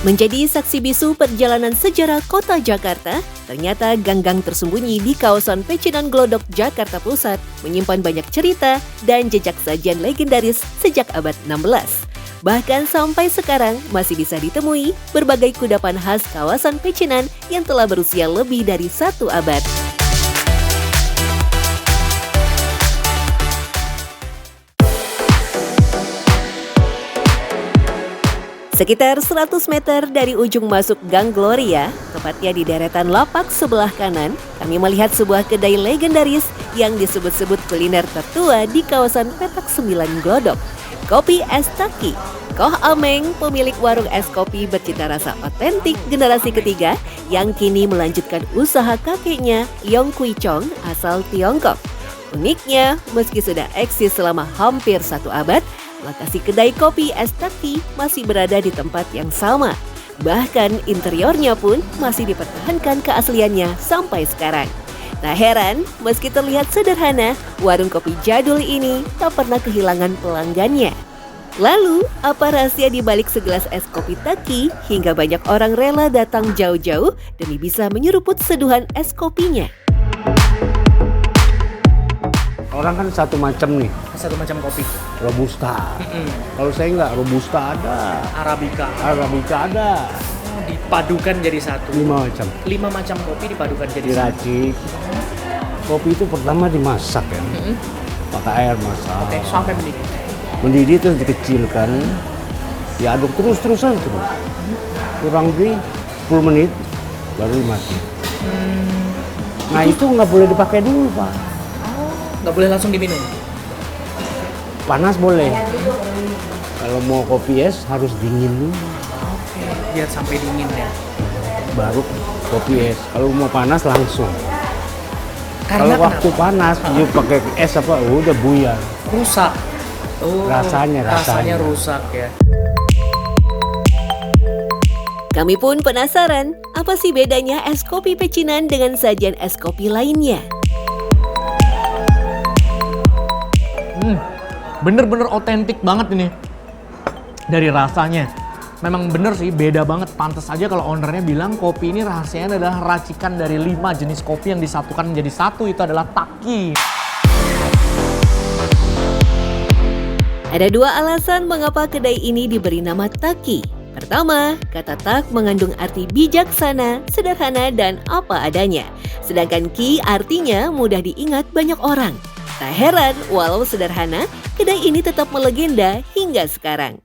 Menjadi saksi bisu perjalanan sejarah kota Jakarta, ternyata gang-gang tersembunyi di kawasan Pecinan Glodok, Jakarta Pusat menyimpan banyak cerita dan jejak sajian legendaris sejak abad 16. Bahkan sampai sekarang masih bisa ditemui berbagai kudapan khas kawasan Pecinan yang telah berusia lebih dari 1 abad. Sekitar 100 meter dari ujung masuk Gang Gloria, tepatnya di deretan lapak sebelah kanan, kami melihat sebuah kedai legendaris yang disebut-sebut kuliner tertua di kawasan Petak 9 Glodok. Kopi Es Taki. Koh Ameng, pemilik warung es kopi bercita rasa otentik generasi ketiga yang kini melanjutkan usaha kakeknya, Yong Kui Chong, asal Tiongkok. Uniknya, meski sudah eksis selama hampir 1 abad, lokasi kedai kopi Es Taki masih berada di tempat yang sama. Bahkan interiornya pun masih dipertahankan keasliannya sampai sekarang. Tak heran, meski terlihat sederhana, warung kopi jadul ini tak pernah kehilangan pelanggannya. Lalu, apa rahasia di balik segelas es kopi Taki hingga banyak orang rela datang jauh-jauh demi bisa menyeruput seduhan es kopinya? Orang kan satu macam nih. Satu macam kopi. Robusta. Kalau saya nggak, Robusta ada. Arabica ada. Dipadukan jadi satu. 5 macam. 5 macam kopi dipadukan jadi satu. Diracik. Kopi itu pertama dimasak ya. Pakai air masak. Oke, sampai mendidih. Mendidih terus dikecilkan. Diaduk terus-terusan terus. Kurang lebih 10 menit baru dimasak. Nah itu nggak boleh dipakai dulu, Pak. Nggak boleh langsung diminum? Panas boleh. Kalau mau kopi es harus dingin dulu. Oke, biar sampai dingin ya. Baru kopi es. Kalau mau panas langsung. Karena kalau waktu panas, dia pakai es apa? Udah buyar. Rusak. Oh, rasanya rusak ya. Kami pun penasaran, apa sih bedanya es kopi Pecinan dengan sajian es kopi lainnya? Bener-bener otentik banget ini dari rasanya. Memang bener sih, beda banget. Pantes aja kalau ownernya bilang kopi ini rahasianya adalah racikan dari 5 jenis kopi yang disatukan menjadi satu, itu adalah Taki. Ada 2 alasan mengapa kedai ini diberi nama Taki. Pertama, kata Tak mengandung arti bijaksana, sederhana, dan apa adanya. Sedangkan Ki artinya mudah diingat banyak orang. Tak heran, walau sederhana, kedai ini tetap melegenda hingga sekarang.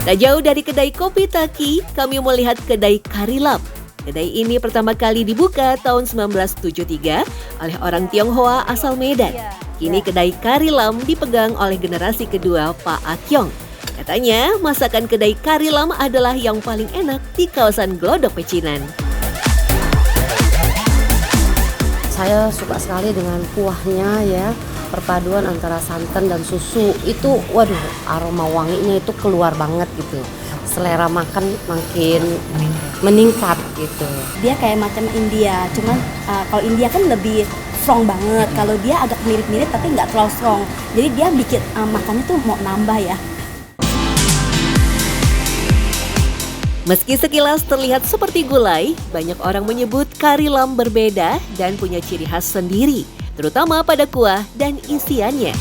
Tak jauh dari kedai kopi Taki, kami melihat kedai Karilam. Kedai ini pertama kali dibuka tahun 1973 oleh orang Tionghoa asal Medan. Kini kedai Karilam dipegang oleh generasi kedua Pak Akyong. Katanya, masakan kedai Karilam adalah yang paling enak di kawasan Glodok Pecinan. Saya suka sekali dengan kuahnya ya, perpaduan antara santan dan susu itu, waduh, aroma wanginya itu keluar banget gitu. Selera makan makin meningkat gitu. Dia kayak macam India, cuman kalau India kan lebih strong banget. Kalau dia agak mirip-mirip tapi nggak terlalu strong. Jadi dia bikin makannya tuh mau nambah ya. Meski sekilas terlihat seperti gulai, banyak orang menyebut Karilam berbeda dan punya ciri khas sendiri, terutama pada kuah dan isiannya.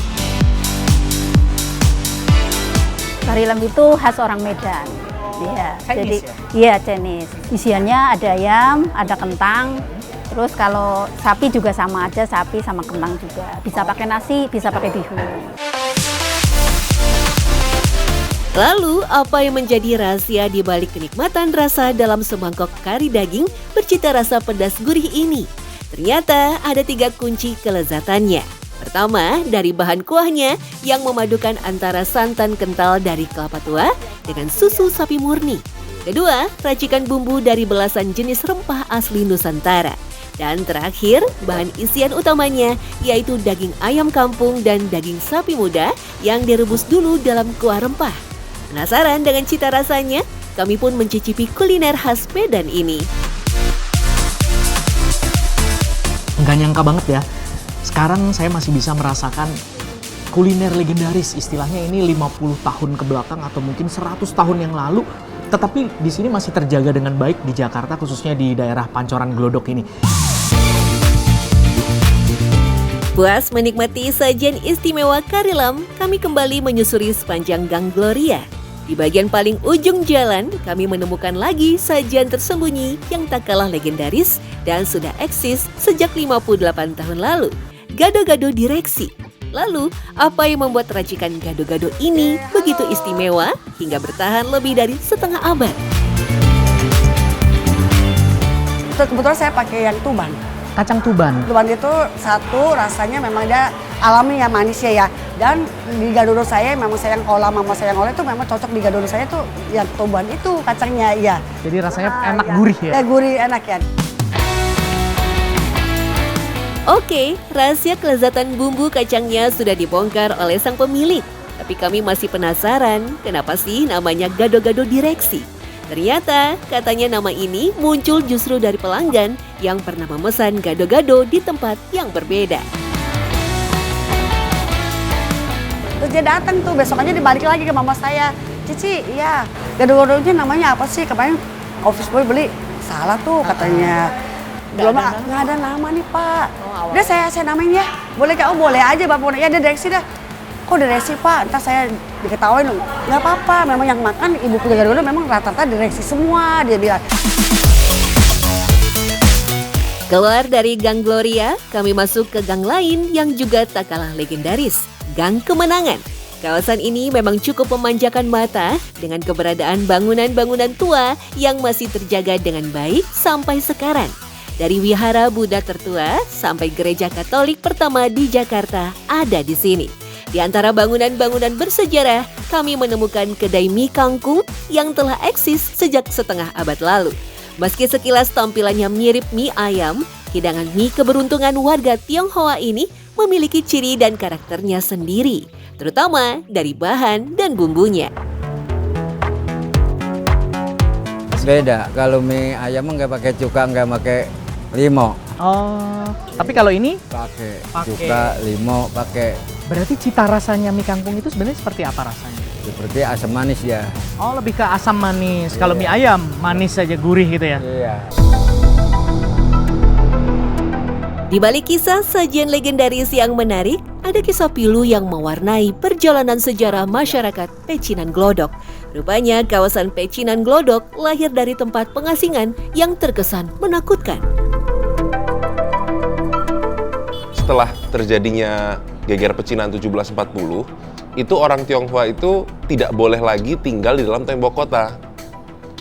Karilam itu khas orang Medan. Iya, jadi iya Chinese. Isiannya ada ayam, ada kentang. Terus kalau sapi juga sama aja, sapi sama kentang juga. Bisa pakai nasi, bisa pakai bihun. Lalu, apa yang menjadi rahasia di balik kenikmatan rasa dalam semangkok kari daging bercita rasa pedas gurih ini? Ternyata ada 3 kunci kelezatannya. Pertama, dari bahan kuahnya yang memadukan antara santan kental dari kelapa tua dengan susu sapi murni. Kedua, racikan bumbu dari belasan jenis rempah asli Nusantara. Dan terakhir, bahan isian utamanya yaitu daging ayam kampung dan daging sapi muda yang direbus dulu dalam kuah rempah. Penasaran dengan cita rasanya? Kami pun mencicipi kuliner khas Medan ini. Nggak nyangka banget ya, sekarang saya masih bisa merasakan kuliner legendaris, istilahnya ini 50 tahun ke belakang atau mungkin 100 tahun yang lalu, tetapi di sini masih terjaga dengan baik di Jakarta, khususnya di daerah Pancoran Glodok ini. Puas menikmati sajian istimewa kari lam, kami kembali menyusuri sepanjang Gang Gloria. Di bagian paling ujung jalan, kami menemukan lagi sajian tersembunyi yang tak kalah legendaris dan sudah eksis sejak 58 tahun lalu. Gado-gado direksi. Lalu, apa yang membuat racikan gado-gado ini begitu istimewa hingga bertahan lebih dari setengah abad? Kebetulan saya pakai yang tuban. Kacang tuban. Tuban itu satu rasanya memang dia alami ya, manisnya ya. Dan di gado saya memang saya yang olah, mama saya yang olah itu memang cocok di gado saya tuh yang tuban itu kacangnya ya. Jadi rasanya enak, gurih ya? Ya gurih, enak ya. Oke, rahasia kelezatan bumbu kacangnya sudah dibongkar oleh sang pemilik. Tapi kami masih penasaran, kenapa sih namanya gado-gado direksi? Ternyata katanya nama ini muncul justru dari pelanggan yang pernah memesan gado-gado di tempat yang berbeda. Terus dia datang tuh, besokannya dibalik lagi ke mama saya. Cici, iya gado-gadonya namanya apa sih? Kemarin office boy beli, salah tuh katanya. Belum nggak ada nama nih Pak. Udah saya namain ya. Boleh Kak? Oh boleh aja Bapak. Ya dia direksi dah. Kok direksi Pak? Ntar saya diketawain dong. Nggak apa-apa. Memang yang makan ibu punya gado-gado memang rata-rata direksi semua dia bilang. Keluar dari Gang Gloria, kami masuk ke gang lain yang juga tak kalah legendaris, Gang Kemenangan. Kawasan ini memang cukup memanjakan mata dengan keberadaan bangunan-bangunan tua yang masih terjaga dengan baik sampai sekarang. Dari wihara Buddha tertua sampai gereja Katolik pertama di Jakarta ada di sini. Di antara bangunan-bangunan bersejarah, kami menemukan kedai mie kangkung yang telah eksis sejak setengah abad lalu. Meski sekilas tampilannya mirip mie ayam, hidangan mie keberuntungan warga Tionghoa ini memiliki ciri dan karakternya sendiri, terutama dari bahan dan bumbunya. Beda, kalau mie ayam nggak pakai cuka, nggak pakai limo. Oh, tapi kalau ini? Pakai cuka, limo, pakai. Berarti cita rasanya mie kangkung itu sebenarnya seperti apa rasanya? Seperti asam manis ya. Oh, lebih ke asam manis. Kalau mie ayam, manis saja, gurih gitu ya? Iya. Di balik kisah sajian legendaris yang menarik, ada kisah pilu yang mewarnai perjalanan sejarah masyarakat Pecinan Glodok. Rupanya kawasan Pecinan Glodok lahir dari tempat pengasingan yang terkesan menakutkan. Setelah terjadinya geger pecinan 1740, itu orang Tionghoa itu tidak boleh lagi tinggal di dalam tembok kota.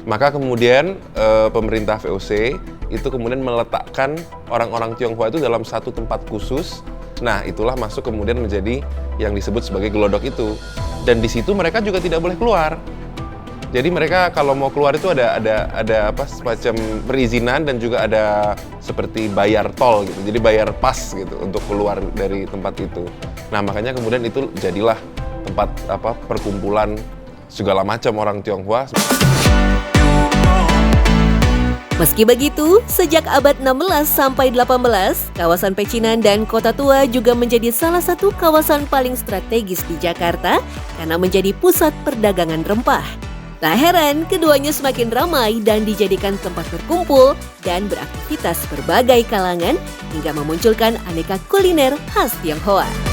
Maka kemudian pemerintah VOC itu kemudian meletakkan orang-orang Tionghoa itu dalam satu tempat khusus. Nah, itulah masuk kemudian menjadi yang disebut sebagai Glodok itu. Dan di situ mereka juga tidak boleh keluar. Jadi mereka kalau mau keluar itu ada apa semacam perizinan dan juga ada seperti bayar tol gitu. Jadi bayar pas gitu untuk keluar dari tempat itu. Nah, makanya kemudian itu jadilah tempat apa perkumpulan segala macam orang Tionghoa. Meski begitu, sejak abad 16 sampai 18, kawasan Pecinan dan Kota Tua juga menjadi salah satu kawasan paling strategis di Jakarta karena menjadi pusat perdagangan rempah. Tak heran keduanya semakin ramai dan dijadikan tempat berkumpul dan beraktivitas berbagai kalangan hingga memunculkan aneka kuliner khas Tionghoa.